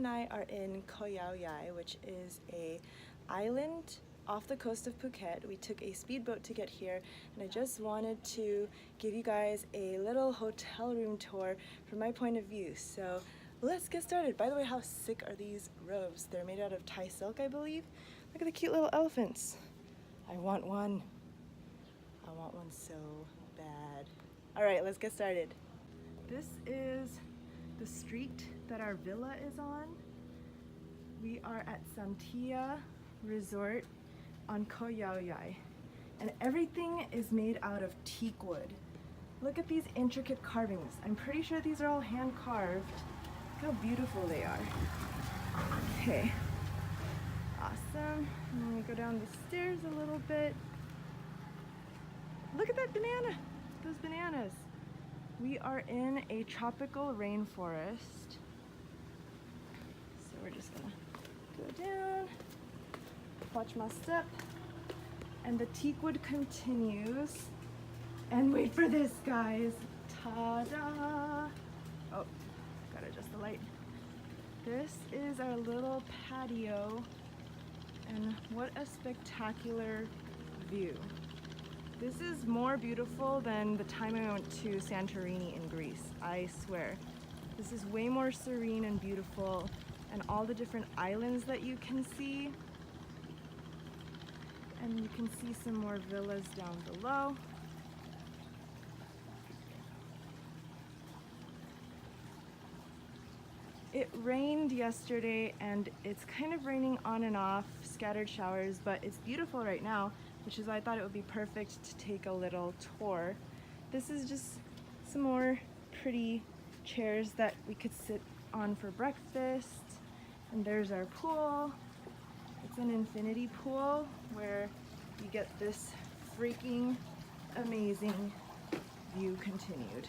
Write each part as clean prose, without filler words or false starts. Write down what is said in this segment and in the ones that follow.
and I are in Koh Yao Yai, which is a island off the coast of Phuket. We took a speedboat to get here, and I just wanted to give you guys a little hotel room tour from my point of view. So let's get started. By the way, how sick are these robes? They're made out of Thai silk, I believe. Look at the cute little elephants. I want one. I want one so bad. All right, let's get started. This is the street that our villa is on. We are at Santhiya Resort on Koh Yao Yai, and everything is made out of teak wood. Look at these intricate carvings. I'm pretty sure these are all hand carved. Look how beautiful they are. Okay, awesome. And then we go down the stairs a little bit. Look at that banana, those bananas. We are in a tropical rainforest. So we're just gonna go down, watch my step, and the teak wood continues. And wait for this, guys. Ta-da! Oh, gotta adjust the light. This is our little patio, and what a spectacular view. This is more beautiful than the time I went to Santorini in Greece, I swear. This is way more serene and beautiful, and all the different islands that you can see. And you can see some more villas down below. It rained yesterday, and it's kind of raining on and off, scattered showers, but it's beautiful right now, which is why I thought it would be perfect to take a little tour. This is just some more pretty chairs that we could sit on for breakfast. And there's our pool. It's an infinity pool where you get this freaking amazing view continued.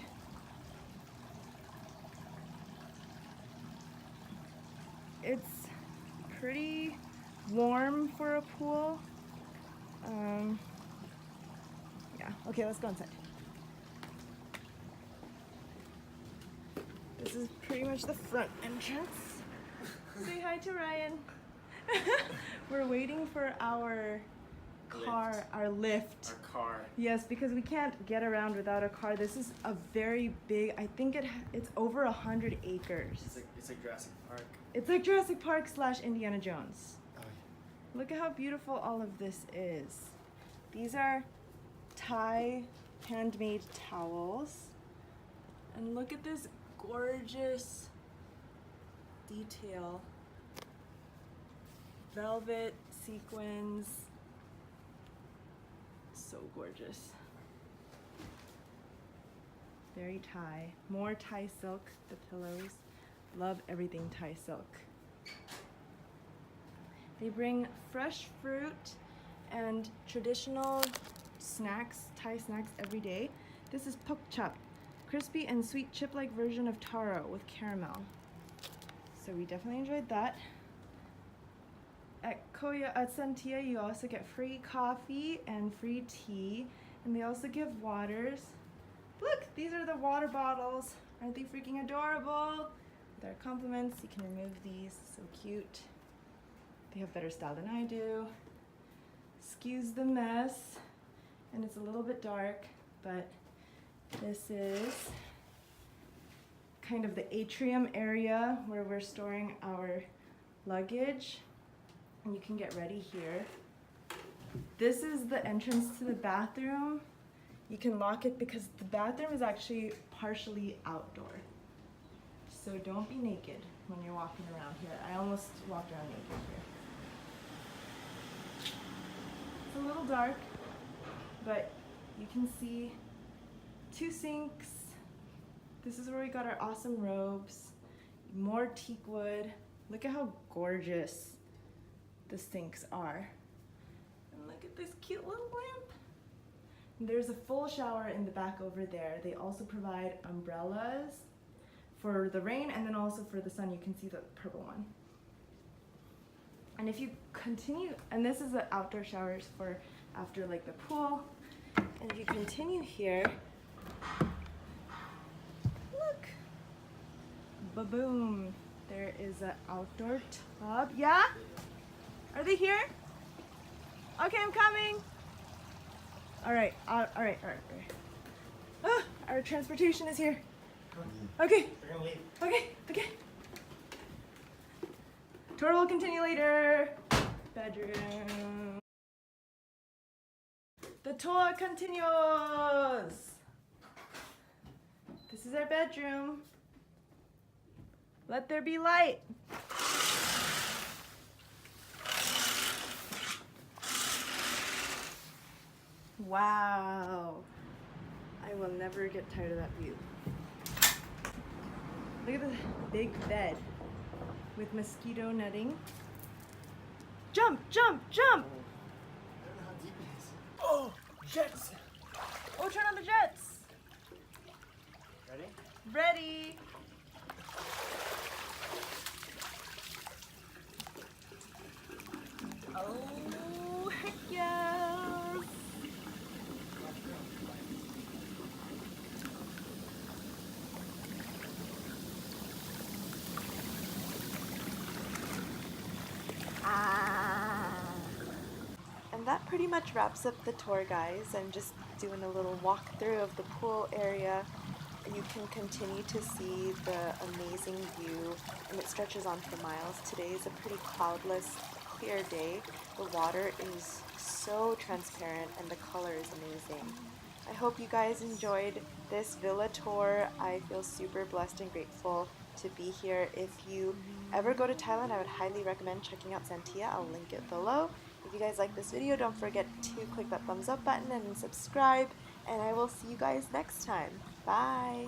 It's pretty warm for a pool. Yeah, okay, let's go inside. This is pretty much the front entrance. Say hi to Ryan. We're waiting for our car, our lift. Our car. Yes, because we can't get around without a car. This is a very big, I think it's over 100 acres. It's like Jurassic Park. It's like Jurassic Park / Indiana Jones. Oh, yeah. Look at how beautiful all of this is. These are Thai handmade towels. And look at this gorgeous detail. Velvet sequins. So gorgeous. Very Thai. More Thai silk, the pillows. Love everything Thai silk. They bring fresh fruit and traditional snacks, Thai snacks every day. This is pok chop, crispy and sweet chip-like version of taro with caramel. So we definitely enjoyed that. At Santhiya, you also get free coffee and free tea, and they also give waters. Look, these are the water bottles. Aren't they freaking adorable? With our compliments, you can remove these. So cute. They have better style than I do. Excuse the mess, and it's a little bit dark, but this is kind of the atrium area where we're storing our luggage, and you can get ready here. This is the entrance to the bathroom. You can lock it because the bathroom is actually partially outdoor. So don't be naked when you're walking around here. I almost walked around naked here. It's a little dark, but you can see 2 sinks. This is where we got our awesome robes. More teak wood. Look at how gorgeous the sinks are. And look at this cute little lamp. And there's a full shower in the back over there. They also provide umbrellas for the rain, and then also for the sun. You can see the purple one. And if you continue, and this is the outdoor showers for after like the pool. And if you continue here, look, ba-boom. There is an outdoor tub. Yeah? Are they here? Okay, I'm coming. All right. Ah, our transportation is here. Okay. We're gonna leave. Okay. Tour will continue later. Bedroom. The tour continues. This is our bedroom. Let there be light. Wow. I will never get tired of that view. Look at the big bed with mosquito netting. Jump! I don't know how deep it is. Oh, jets! Oh, turn on the jets. Ready? Ready. Oh, heck yes. And that pretty much wraps up the tour, guys. I'm just doing a little walkthrough of the pool area. You can continue to see the amazing view, and it stretches on for miles. Today is a pretty cloudless, clear day. The water is so transparent and the color is amazing. I hope you guys enjoyed this villa tour. I feel super blessed and grateful to be here. If you ever go to Thailand, I would highly recommend checking out Santhiya. I'll link it below. If you guys like this video, don't forget to click that thumbs up button and subscribe, and I will see you guys next time. Bye!